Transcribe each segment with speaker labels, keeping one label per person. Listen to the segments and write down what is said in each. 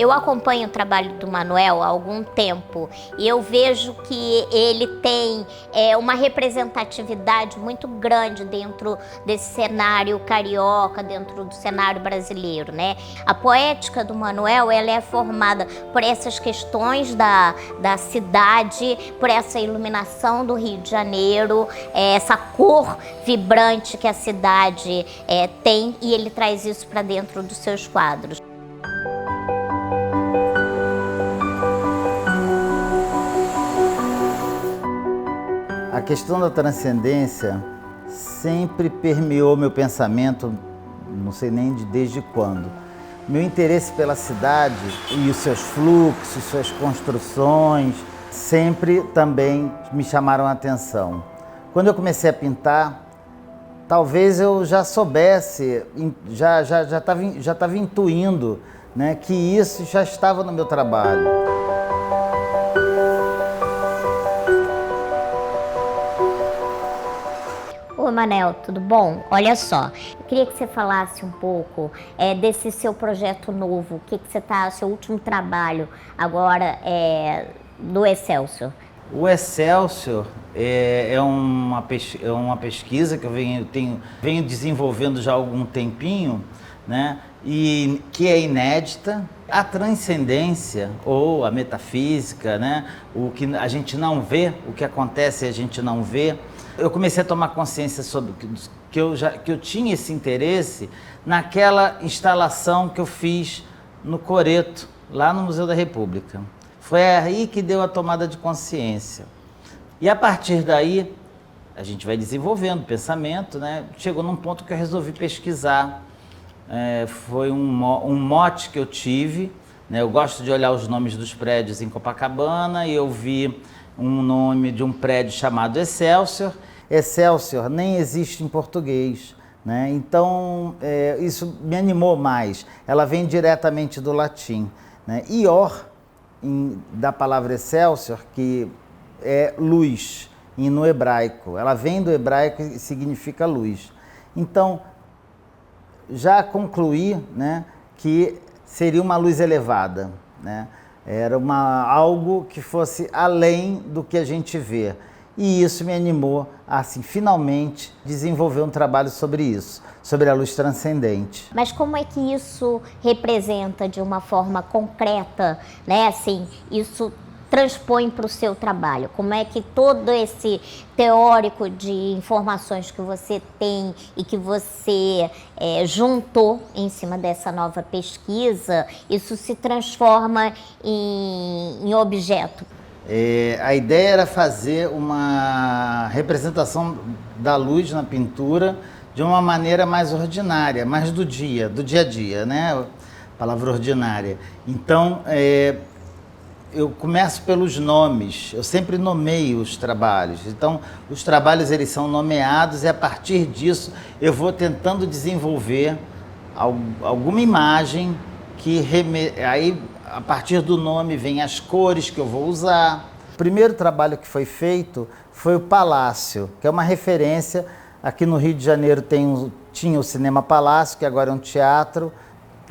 Speaker 1: Eu acompanho o trabalho do Manuel há algum tempo e eu vejo que ele tem uma representatividade muito grande dentro desse cenário carioca, dentro do cenário brasileiro, né? A poética do Manuel, ela é formada por essas questões da cidade, por essa iluminação do Rio de Janeiro, essa cor vibrante que a cidade tem, e ele traz isso para dentro dos seus quadros.
Speaker 2: A questão da transcendência sempre permeou meu pensamento, não sei nem desde quando. Meu interesse pela cidade e os seus fluxos, suas construções, sempre também me chamaram a atenção. Quando eu comecei a pintar, talvez eu já soubesse, já estava intuindo, né, que isso já estava no meu trabalho.
Speaker 1: Oi, Manel, tudo bom? Olha só, eu queria que você falasse um pouco desse seu projeto novo, seu último trabalho agora do Excelsior.
Speaker 2: O Excelsior é uma pesquisa que eu venho desenvolvendo já há algum tempinho, né? E que é inédita. A transcendência ou a metafísica, né? O que a gente não vê, o que acontece a gente não vê. Eu comecei a tomar consciência sobre que eu tinha esse interesse naquela instalação que eu fiz no Coreto, lá no Museu da República. Foi aí que deu a tomada de consciência. E a partir daí, a gente vai desenvolvendo o pensamento, né? Chegou num ponto que eu resolvi pesquisar. Foi um mote que eu tive, né? Eu gosto de olhar os nomes dos prédios em Copacabana e eu vi um nome de um prédio chamado Excelsior. Excelsior nem existe em português, né? Então isso me animou mais. Ela vem diretamente do latim, né? Ior, da palavra Excelsior, que é luz, e no hebraico. Ela vem do hebraico e significa luz. Então, já concluí, né, que seria uma luz elevada, né? Era algo que fosse além do que a gente vê. E isso me animou a, assim, finalmente desenvolver um trabalho sobre isso, sobre a luz transcendente.
Speaker 1: Mas como é que isso representa de uma forma concreta, né? Assim, isso transpõe para o seu trabalho? Como é que todo esse teórico de informações que você tem e que você juntou em cima dessa nova pesquisa, isso se transforma em objeto?
Speaker 2: A ideia era fazer uma representação da luz na pintura de uma maneira mais ordinária, mais do dia a dia, né? A palavra ordinária. Então, eu começo pelos nomes, eu sempre nomeio os trabalhos. Então, os trabalhos eles são nomeados e a partir disso eu vou tentando desenvolver alguma imagem que aí a partir do nome vem as cores que eu vou usar. O primeiro trabalho que foi feito foi o Palácio, que é uma referência. Aqui no Rio de Janeiro tinha o Cinema Palácio, que agora é um teatro.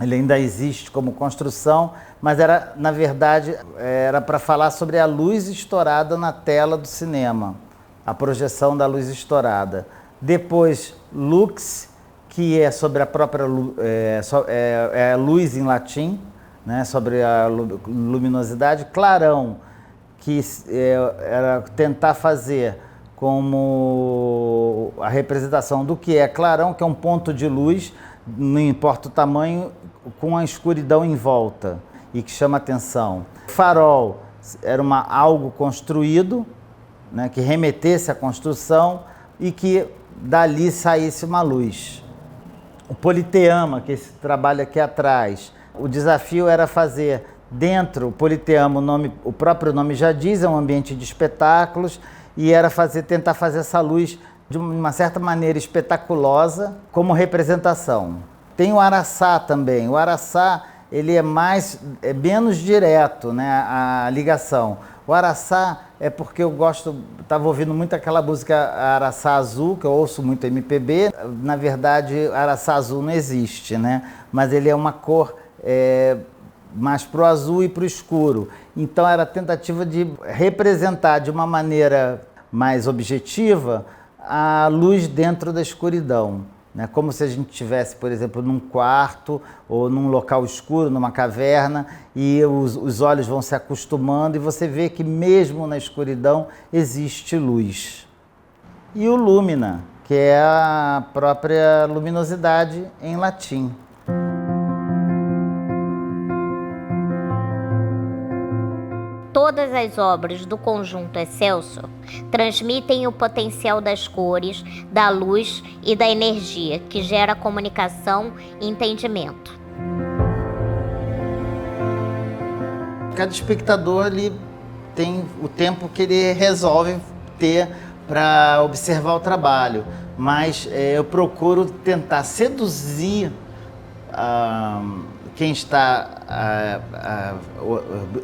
Speaker 2: Ele ainda existe como construção, mas na verdade, era para falar sobre a luz estourada na tela do cinema, a projeção da luz estourada. Depois, Lux, que é sobre a própria luz em latim, né, sobre a luminosidade. Clarão, que era tentar fazer como a representação do que é clarão, que é um ponto de luz, não importa o tamanho, com a escuridão em volta e que chama atenção. Farol era algo construído, né, que remetesse à construção e que dali saísse uma luz. O Politeama, que é esse trabalho aqui atrás, o desafio era fazer dentro, o Politeama, o próprio nome já diz, é um ambiente de espetáculos, e era tentar fazer essa luz de uma certa maneira espetaculosa como representação. Tem o Araçá também. O Araçá, ele é menos direto, né, a ligação. O Araçá é porque eu estava ouvindo muito aquela música Araçá Azul, que eu ouço muito MPB. Na verdade, Araçá Azul não existe, né? Mas ele é uma cor mais para o azul e para o escuro. Então era a tentativa de representar de uma maneira mais objetiva a luz dentro da escuridão, né? Como se a gente estivesse, por exemplo, num quarto ou num local escuro, numa caverna, e os olhos vão se acostumando e você vê que mesmo na escuridão existe luz. E o lumina, que é a própria luminosidade em latim.
Speaker 1: Todas as obras do conjunto Excelsior transmitem o potencial das cores, da luz e da energia, que gera comunicação e entendimento.
Speaker 2: Cada espectador ele tem o tempo que ele resolve ter para observar o trabalho, mas eu procuro tentar seduzir quem está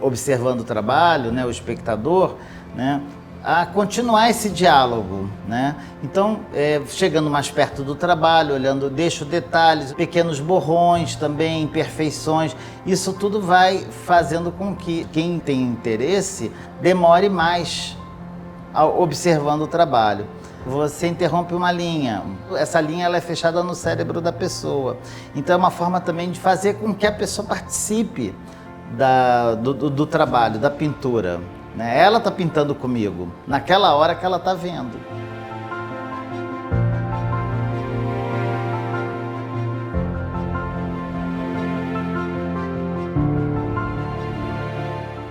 Speaker 2: observando o trabalho, né, o espectador, né, a continuar esse diálogo, né? Então, chegando mais perto do trabalho, olhando, deixo detalhes, pequenos borrões também, imperfeições, isso tudo vai fazendo com que quem tem interesse demore mais observando o trabalho. Você interrompe uma linha, essa linha ela é fechada no cérebro da pessoa. Então é uma forma também de fazer com que a pessoa participe do trabalho, da pintura, né? Ela está pintando comigo, naquela hora que ela está vendo.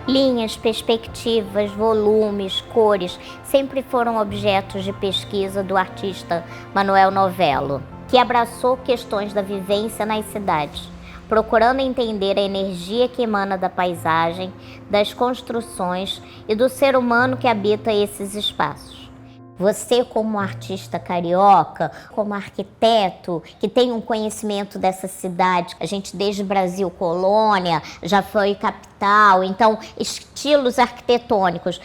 Speaker 1: Linhas, perspectivas, volumes, cores sempre foram objetos de pesquisa do artista Manuel Novello, que abraçou questões da vivência nas cidades, procurando entender a energia que emana da paisagem, das construções e do ser humano que habita esses espaços. Você, como artista carioca, como arquiteto, que tem um conhecimento dessa cidade, a gente desde Brasil colônia, já foi capital, então estilos arquitetônicos.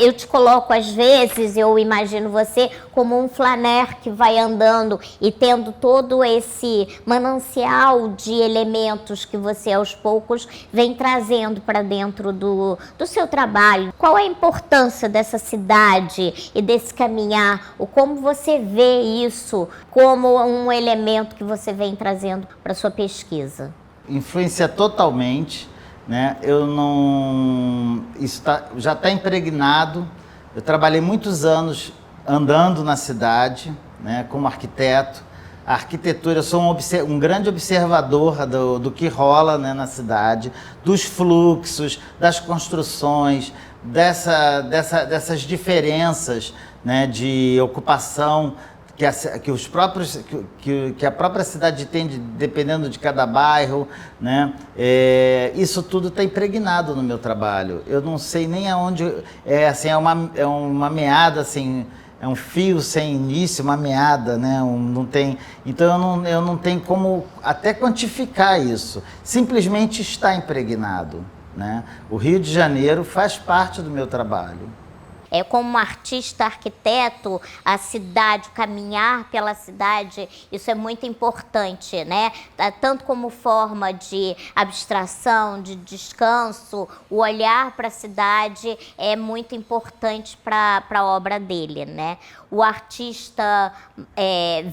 Speaker 1: Eu te coloco às vezes, eu imagino você como um flaner que vai andando e tendo todo esse manancial de elementos que você aos poucos vem trazendo para dentro do seu trabalho. Qual é a importância dessa cidade e desse caminhar, ou como você vê isso como um elemento que você vem trazendo para sua pesquisa?
Speaker 2: Influencia totalmente, né? Isso já está impregnado. Eu trabalhei muitos anos andando na cidade, né, como arquiteto. A arquitetura, eu sou um grande observador do que rola, né, na cidade, dos fluxos, das construções, dessas diferenças, né, de ocupação que a própria cidade tem, dependendo de cada bairro, né? Isso tudo está impregnado no meu trabalho. Eu não sei nem aonde é uma meada, assim, é um fio sem início, uma meada, né? Não tem, então eu não tenho como até quantificar isso. Simplesmente está impregnado, né? O Rio de Janeiro faz parte do meu trabalho.
Speaker 1: Como artista, arquiteto, a cidade, caminhar pela cidade, isso é muito importante, né? Tanto como forma de abstração, de descanso, o olhar para a cidade é muito importante para a obra dele, né? O artista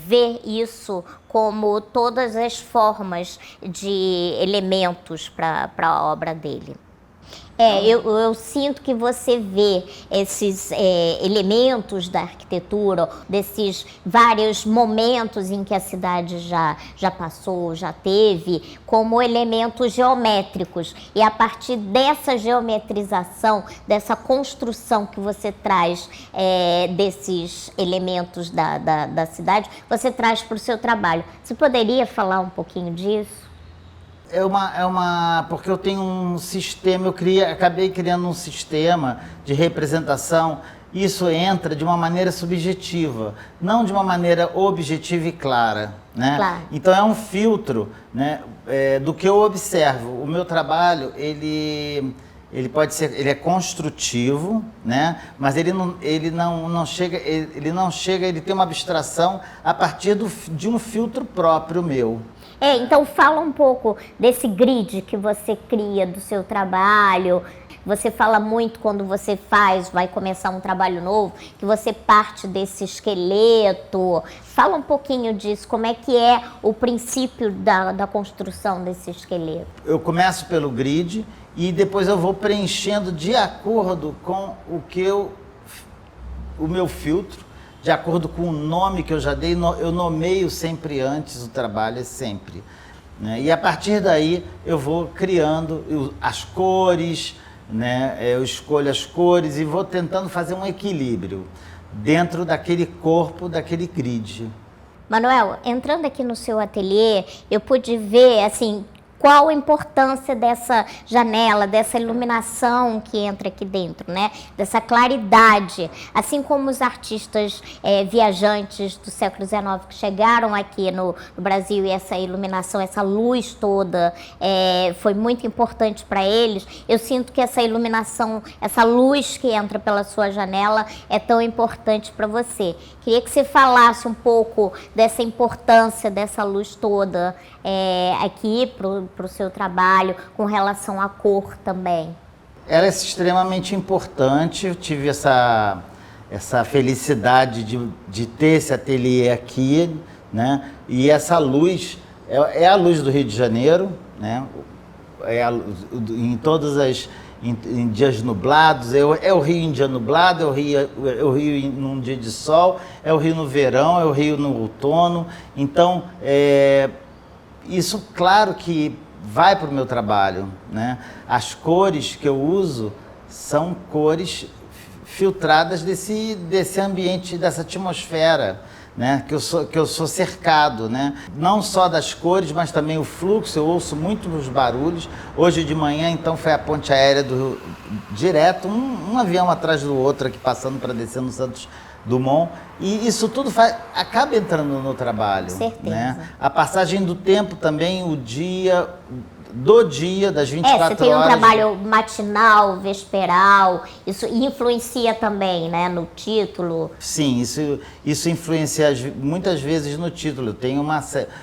Speaker 1: vê isso como todas as formas de elementos para a obra dele. Eu sinto que você vê esses elementos da arquitetura, desses vários momentos em que a cidade já passou, já teve, como elementos geométricos. E a partir dessa geometrização, dessa construção que você traz desses elementos da cidade, você traz para o seu trabalho. Você poderia falar um pouquinho disso?
Speaker 2: Porque eu tenho um sistema, acabei criando um sistema de representação. Isso entra de uma maneira subjetiva, não de uma maneira objetiva e clara, né?
Speaker 1: Claro.
Speaker 2: Então é um filtro, né, do que eu observo. O meu trabalho, ele é construtivo, né? Mas ele tem uma abstração a partir de um filtro próprio meu.
Speaker 1: Então fala um pouco desse grid que você cria do seu trabalho. Você fala muito quando você vai começar um trabalho novo, que você parte desse esqueleto. Fala um pouquinho disso, como é que é o princípio da construção desse esqueleto?
Speaker 2: Eu começo pelo grid e depois eu vou preenchendo de acordo com o meu filtro, de acordo com o nome que eu já dei. Eu nomeio sempre antes o trabalho, sempre, né? E a partir daí eu vou criando as cores, né? Eu escolho as cores e vou tentando fazer um equilíbrio dentro daquele corpo, daquele grid.
Speaker 1: Manuel, entrando aqui no seu ateliê, eu pude ver, assim, qual a importância dessa janela, dessa iluminação que entra aqui dentro, né? Dessa claridade. Assim como os artistas viajantes do século XIX que chegaram aqui no Brasil, e essa iluminação, essa luz toda foi muito importante para eles. Eu sinto que essa iluminação, essa luz que entra pela sua janela é tão importante para você. Queria que você falasse um pouco dessa importância dessa luz toda aqui para o seu trabalho, com relação à cor também.
Speaker 2: Ela é extremamente importante. Eu tive essa felicidade de ter esse ateliê aqui, né? E essa luz é a luz do Rio de Janeiro, né? Em todas em dias nublados, é o Rio em dia nublado, é o Rio num dia de sol, é o Rio no verão, é o Rio no outono. Então, isso, claro que vai para o meu trabalho, né? As cores que eu uso são cores filtradas desse ambiente, dessa atmosfera, né? Que eu sou cercado, né? Não só das cores, mas também o fluxo. Eu ouço muito os barulhos. Hoje de manhã, então, foi a ponte aérea direto, um avião atrás do outro aqui, passando para descer no Santos Dumont, e isso tudo acaba entrando no trabalho.
Speaker 1: Certeza.
Speaker 2: Né? A passagem do tempo também, das 24 horas.
Speaker 1: Você tem um trabalho matinal, vesperal, isso influencia também, né, no título?
Speaker 2: Sim, isso influencia muitas vezes no título.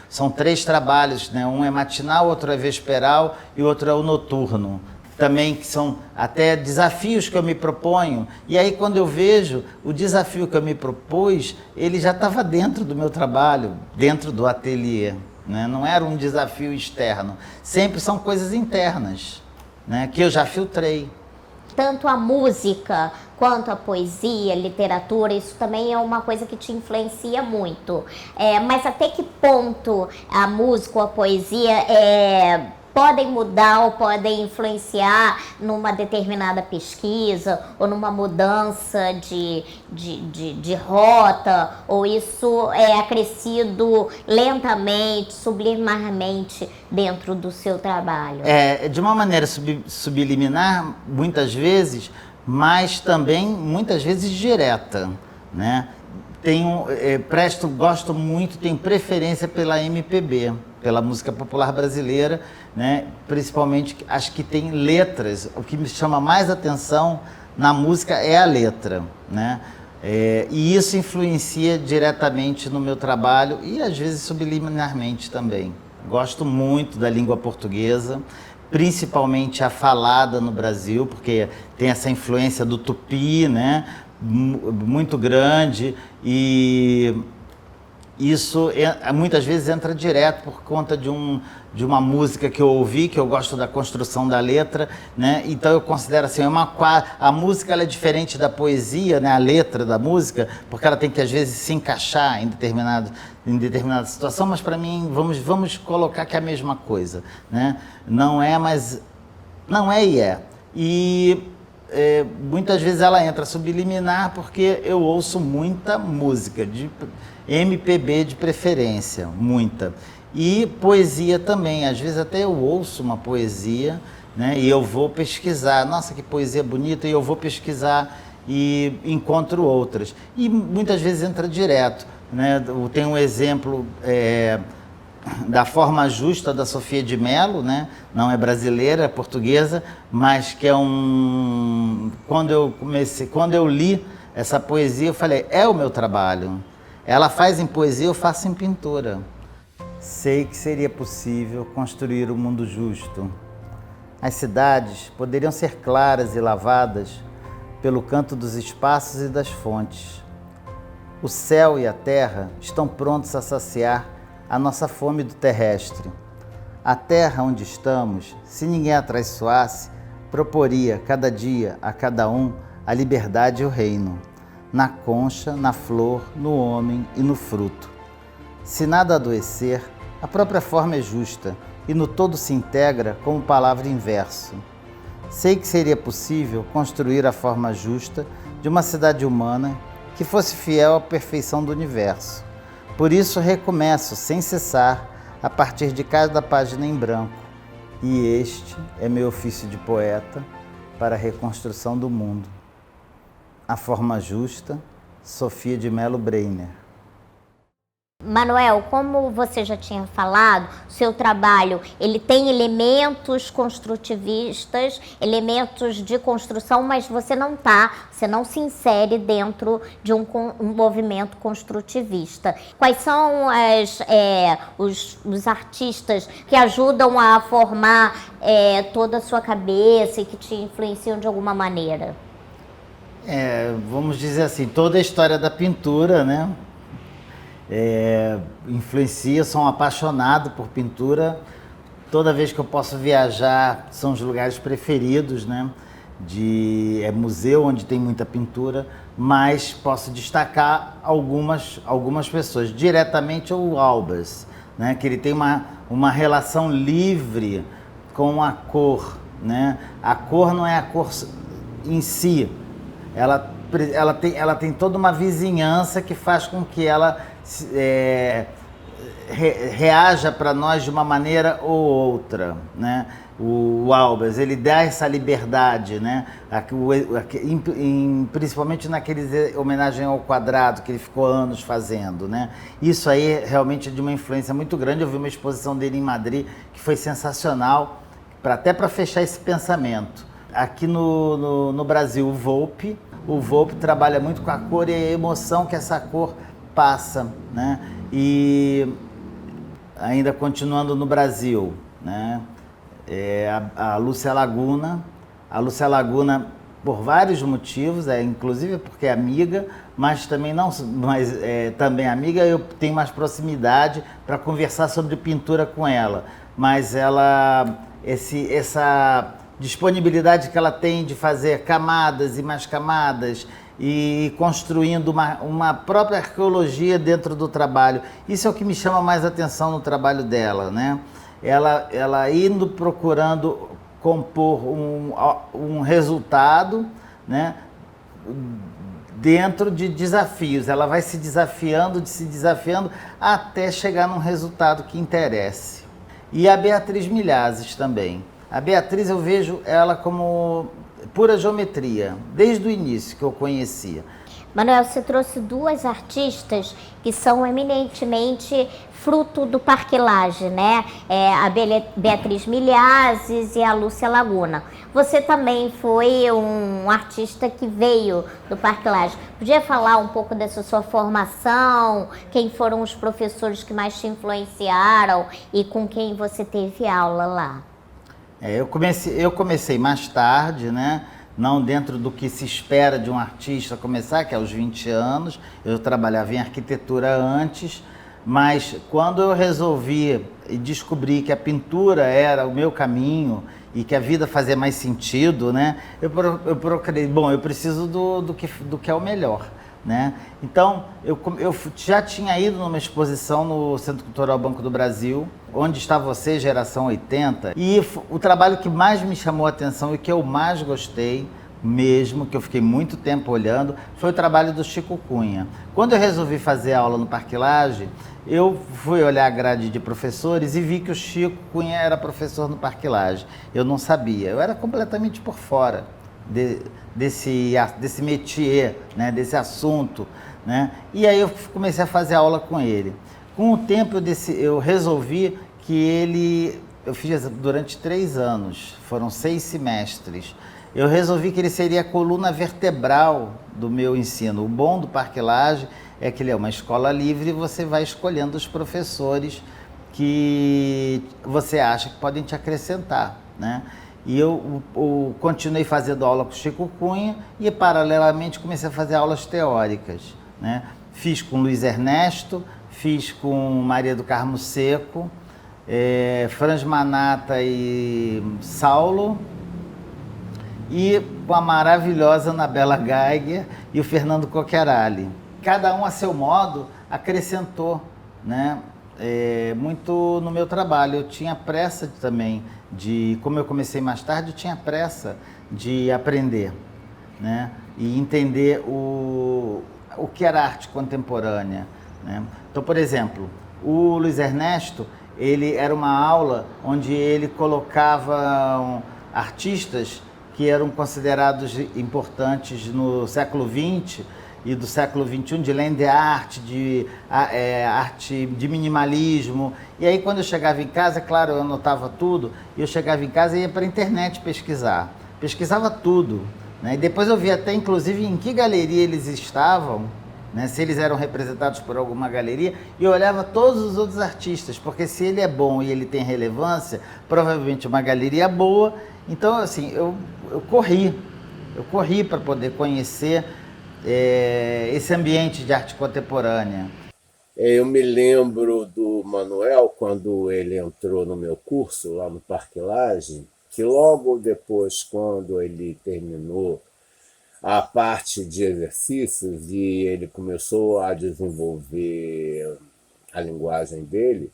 Speaker 2: São 3 trabalhos, né? Um é matinal, outro é vesperal e outro é o noturno. Também que são até desafios que eu me proponho. E aí, quando eu vejo o desafio que eu me propus, ele já estava dentro do meu trabalho, dentro do ateliê, né? Não era um desafio externo. Sempre são coisas internas, né? Que eu já filtrei.
Speaker 1: Tanto a música quanto a poesia, literatura, isso também é uma coisa que te influencia muito. Mas até que ponto a música ou a poesia podem mudar ou podem influenciar numa determinada pesquisa ou numa mudança de rota, ou isso é acrescido lentamente, subliminarmente dentro do seu trabalho?
Speaker 2: De uma maneira subliminar, muitas vezes, mas também muitas vezes direta, né? Gosto muito, tenho preferência pela MPB, pela música popular brasileira, né? Principalmente as que têm letras. O que me chama mais atenção na música é a letra, né? E isso influencia diretamente no meu trabalho e às vezes subliminarmente também. Gosto muito da língua portuguesa, principalmente a falada no Brasil, porque tem essa influência do tupi, né? Muito grande, e isso muitas vezes entra direto por conta de uma música que eu ouvi, que eu gosto da construção da letra, né? Então eu considero assim, a música ela é diferente da poesia, né? A letra da música, porque ela tem que às vezes se encaixar em determinada situação, mas para mim vamos colocar que é a mesma coisa, né? Não é, mas não é e é. E muitas vezes ela entra subliminar porque eu ouço muita música, de MPB de preferência, muita. E poesia também, às vezes até eu ouço uma poesia, né, e eu vou pesquisar, nossa, que poesia bonita, e eu vou pesquisar e encontro outras. E muitas vezes entra direto, né? Tem um exemplo da Forma Justa, da Sofia de Mello, né? Não é brasileira, é portuguesa, mas que é quando eu li essa poesia, eu falei, é o meu trabalho. Ela faz em poesia, eu faço em pintura. Sei que seria possível construir um mundo justo. As cidades poderiam ser claras e lavadas pelo canto dos espaços e das fontes. O céu e a terra estão prontos a saciar a nossa fome do terrestre. A terra onde estamos, se ninguém a traiçoasse, proporia cada dia a cada um a liberdade e o reino, na concha, na flor, no homem e no fruto. Se nada adoecer, a própria forma é justa e no todo se integra como palavra em verso. Sei que seria possível construir a forma justa de uma cidade humana que fosse fiel à perfeição do universo. Por isso recomeço sem cessar a partir de cada página em branco. E este é meu ofício de poeta para a reconstrução do mundo. A forma justa, Sofia de Mello Breiner.
Speaker 1: Manuel, como você já tinha falado, seu trabalho ele tem elementos construtivistas, elementos de construção, mas você não se insere dentro de um movimento construtivista. Quais são os artistas que ajudam a formar toda a sua cabeça e que te influenciam de alguma maneira?
Speaker 2: Vamos dizer assim, toda a história da pintura, né? Influencia, sou um apaixonado por pintura. Toda vez que eu posso viajar, são os lugares preferidos, né? Museu onde tem muita pintura, mas posso destacar algumas pessoas. Diretamente o Albers, né? Que ele tem uma relação livre com a cor, né? A cor não é a cor em si, ela tem toda uma vizinhança que faz com que ela reaja para nós de uma maneira ou outra, né? O Albers, ele dá essa liberdade, né? Principalmente naqueles homenagem ao quadrado que ele ficou anos fazendo, né? Isso aí realmente é de uma influência muito grande. Eu vi uma exposição dele em Madrid que foi sensacional, até para fechar esse pensamento. Aqui no Brasil, o Volpi trabalha muito com a cor e a emoção que essa cor passa, né? E ainda continuando no Brasil, né? A Lúcia Laguna, por vários motivos, inclusive porque é amiga, mas também também amiga, eu tenho mais proximidade para conversar sobre pintura com ela, mas essa disponibilidade que ela tem de fazer camadas e mais camadas e construindo uma própria arqueologia dentro do trabalho. Isso é o que me chama mais atenção no trabalho dela, né? Ela indo procurando compor um resultado, né? Dentro de desafios. Ela vai se desafiando até chegar num resultado que interesse. E a Beatriz Milhazes também. A Beatriz, eu vejo ela como pura geometria, desde o início que eu conhecia.
Speaker 1: Manuel, você trouxe duas artistas que são eminentemente fruto do Parque Lage, né? A Beatriz Milhazes e a Lúcia Laguna. Você também foi um artista que veio do Parque Lage. Podia falar um pouco dessa sua formação? Quem foram os professores que mais te influenciaram e com quem você teve aula lá?
Speaker 2: Eu comecei mais tarde, né? Não dentro do que se espera de um artista começar, que é aos 20 anos. Eu trabalhava em arquitetura antes, mas quando eu resolvi e descobri que a pintura era o meu caminho e que a vida fazia mais sentido, né? Eu procurei, eu preciso do que é o melhor, né? Então, eu já tinha ido numa exposição no Centro Cultural Banco do Brasil, onde está você, geração 80, e o trabalho que mais me chamou a atenção e que eu mais gostei mesmo, que eu fiquei muito tempo olhando, foi o trabalho do Chico Cunha. Quando eu resolvi fazer aula no Parque Lage, eu fui olhar a grade de professores e vi que o Chico Cunha era professor no Parque Lage. Eu não sabia, eu era completamente por fora desse métier, né, desse assunto, né? E aí eu comecei a fazer aula com ele. Com o tempo eu resolvi que eu fiz durante 3 anos, foram 6 semestres. Eu resolvi que ele seria a coluna vertebral do meu ensino. O bom do Parque Lage é que ele é uma escola livre e você vai escolhendo os professores que você acha que podem te acrescentar, né? E eu continuei fazendo aula com Chico Cunha e, paralelamente, comecei a fazer aulas teóricas, né? Fiz com Luiz Ernesto, fiz com Maria do Carmo Seco, Franz Manata e Saulo, e com a maravilhosa Anabela Geiger e o Fernando Coccherali. Cada um, a seu modo, acrescentou, né? Muito no meu trabalho. Eu tinha pressa também como eu comecei mais tarde, eu tinha pressa de aprender, né? E entender o que era arte contemporânea, né? Então, por exemplo, o Luiz Ernesto, ele era uma aula onde ele colocava artistas que eram considerados importantes no século XX e do século XXI, de land art, de arte de minimalismo. E aí, quando eu chegava em casa, claro, eu anotava tudo, e eu chegava em casa e ia para a internet pesquisar. Pesquisava tudo, né? E depois eu via até, inclusive, em que galeria eles estavam, né? Se eles eram representados por alguma galeria, e eu olhava todos os outros artistas, porque se ele é bom e ele tem relevância, provavelmente uma galeria boa. Então, assim, eu corri para poder conhecer esse ambiente de arte contemporânea.
Speaker 3: Eu me lembro do Manuel, quando ele entrou no meu curso lá no Parque Lage, que logo depois, quando ele terminou a parte de exercícios e ele começou a desenvolver a linguagem dele,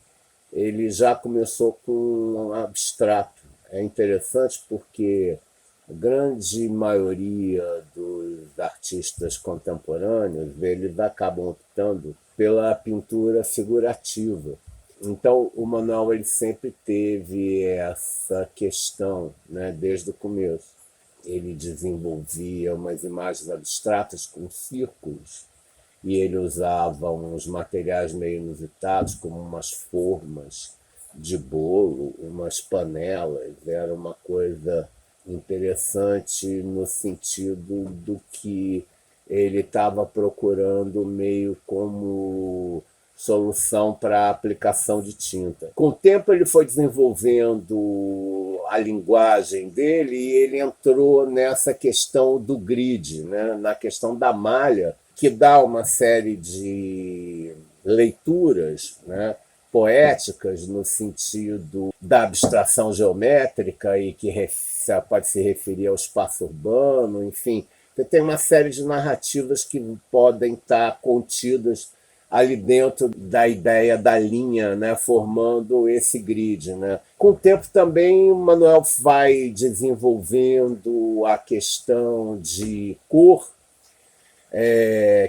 Speaker 3: ele já começou com um abstrato. É interessante porque a grande maioria dos artistas contemporâneos, eles acabam optando pela pintura figurativa. Então, o Manuel ele sempre teve essa questão, né, desde o começo. Ele desenvolvia umas imagens abstratas com círculos e ele usava uns materiais meio inusitados, como umas formas de bolo, umas panelas. Era uma coisa interessante no sentido do que ele estava procurando meio como solução para a aplicação de tinta. Com o tempo ele foi desenvolvendo a linguagem dele e ele entrou nessa questão do grid, né? Na questão da malha, que dá uma série de leituras, né, poéticas no sentido da abstração geométrica e que pode se referir ao espaço urbano, enfim. Tem uma série de narrativas que podem estar contidas ali dentro da ideia da linha, né, formando esse grid, né. Com o tempo também o Manuel vai desenvolvendo a questão de cor,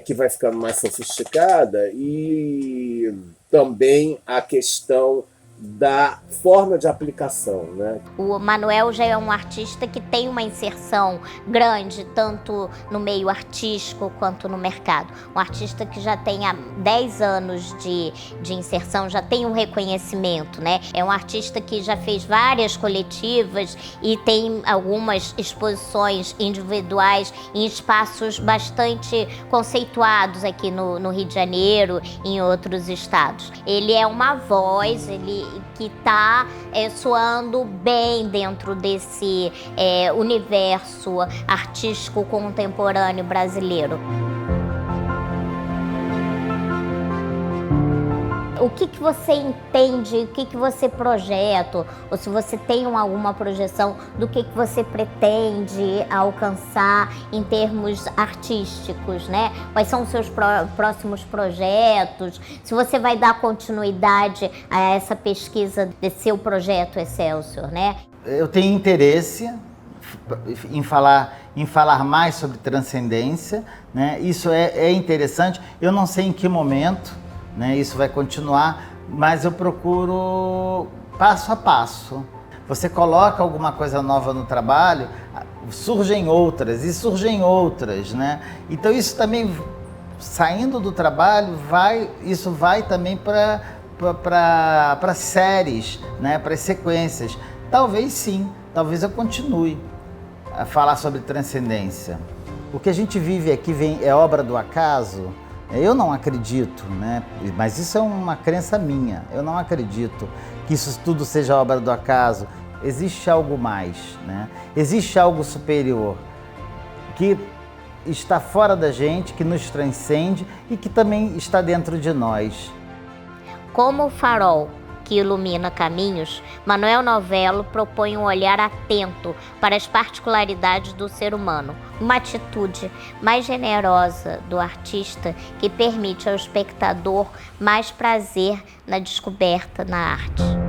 Speaker 3: que vai ficando mais sofisticada, e também a questão da forma de aplicação, né?
Speaker 1: O Manuel já é um artista que tem uma inserção grande, tanto no meio artístico quanto no mercado. Um artista que já tem há 10 anos de inserção, já tem um reconhecimento, né? É um artista que já fez várias coletivas e tem algumas exposições individuais em espaços bastante conceituados aqui no Rio de Janeiro e em outros estados. Ele é uma voz, que está soando bem dentro desse universo artístico contemporâneo brasileiro. O que você entende, o que você projeta, ou se você tem alguma projeção do que você pretende alcançar em termos artísticos, né? Quais são os seus próximos projetos? Se você vai dar continuidade a essa pesquisa desse seu projeto Excelsior, né?
Speaker 2: Eu tenho interesse em falar mais sobre transcendência, né? Isso é interessante. Eu não sei em que momento, né, isso vai continuar, mas eu procuro passo a passo. Você coloca alguma coisa nova no trabalho, surgem outras, né? Então isso também, saindo do trabalho, isso vai também para séries, né, para sequências. Talvez sim, talvez eu continue a falar sobre transcendência. O que a gente vive aqui é obra do acaso, Eu não acredito, né? Mas isso é uma crença minha. Eu não acredito que isso tudo seja obra do acaso. Existe algo mais, né? Existe algo superior que está fora da gente, que nos transcende e que também está dentro de nós.
Speaker 1: Como o farol que ilumina caminhos, Manuel Novello propõe um olhar atento para as particularidades do ser humano, uma atitude mais generosa do artista que permite ao espectador mais prazer na descoberta na arte.